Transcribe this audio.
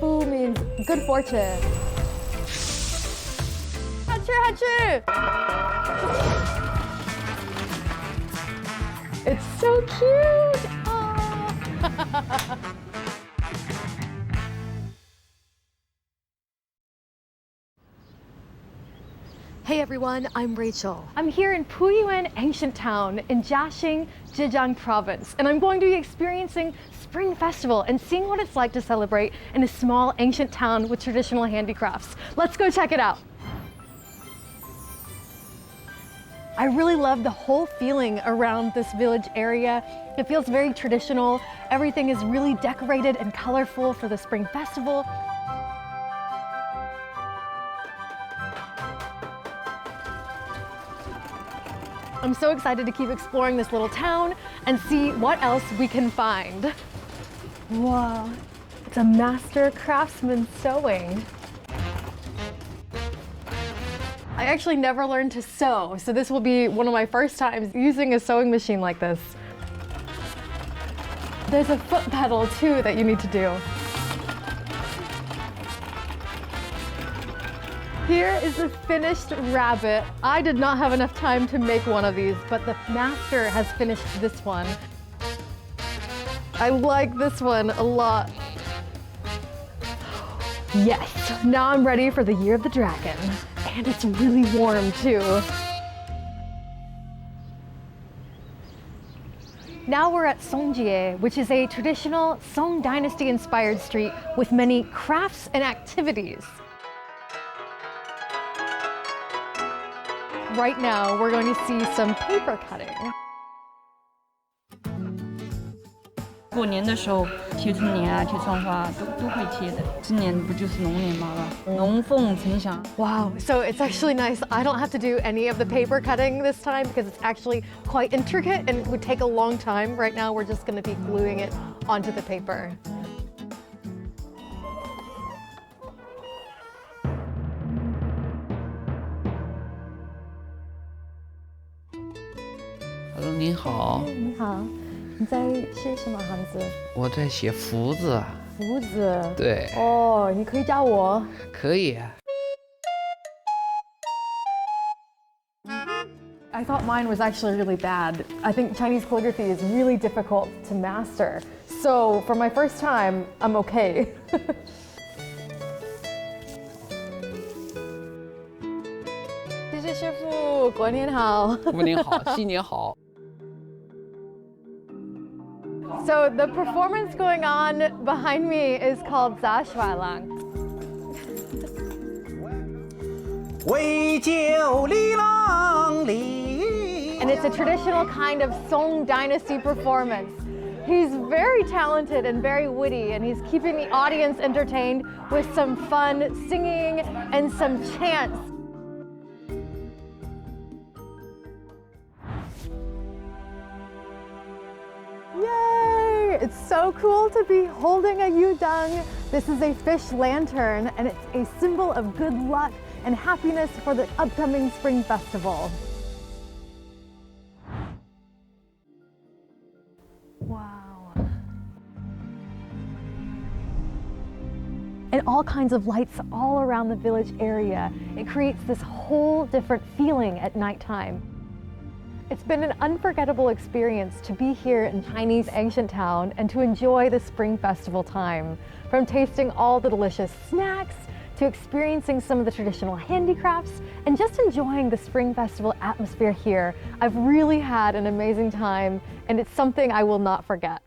fu means good fortune. Hatcher, hatcher! It's so cute! Aww. Hey everyone, I'm Rachel. I'm here in Puyuan ancient town in Jiaxing, Zhejiang Province, and I'm going to be experiencing Spring Festival and seeing what it's like to celebrate in a small ancient town with traditional handicrafts. Let's go check it out. I really love the whole feeling around this village area. It feels very traditional. Everything is really decorated and colorful for the Spring Festival. I'm so excited to keep exploring this little town and see what else we can find. Wow, it's a master craftsman sewing. I actually never learned to sew, so this will be one of my first times using a sewing machine like this. There's a foot pedal too that you need to do. Here is the finished rabbit. I did not have enough time to make one of these, but the master has finished this one. I like this one a lot. Yes, now I'm ready for the Year of the Dragon. And it's really warm too. Now we're at Songjie, which is a traditional Song Dynasty inspired street with many crafts and activities. Right now, we're going to see some paper cutting. 过年的时候贴春联啊、贴窗花都会贴的。今年不就是龙年嘛，龙凤呈祥。 Wow, so it's actually nice. I don't have to do any of the paper cutting this time because it's actually quite intricate and it would take a long time. Right now, we're just going to be gluing it onto the paper. Hello， 您好。你好，你在写什么汉字？我在写福字。福字。对。哦，你可以教我。可以。I thought mine was actually really bad. I think Chinese calligraphy is really difficult to master. So for my first time, I'm okay. 谢谢师傅，过年好。过年好，新年好。 So the performance going on behind me is called Zashwalang. 为救李郎里 And it's a traditional kind of Song Dynasty performance. He's very talented and very witty, and he's keeping the audience entertained with some fun singing and some chants. Yay! It's so cool to be holding a yudang. This is a fish lantern, and it's a symbol of good luck and happiness for the upcoming Spring Festival. Wow. And all kinds of lights all around the village area. It creates this whole different feeling at nighttime. It's been an unforgettable experience to be here in Chinese ancient town and to enjoy the Spring Festival time. From tasting all the delicious snacks, to experiencing some of the traditional handicrafts, and just enjoying the Spring Festival atmosphere here. I've really had an amazing time, and it's something I will not forget.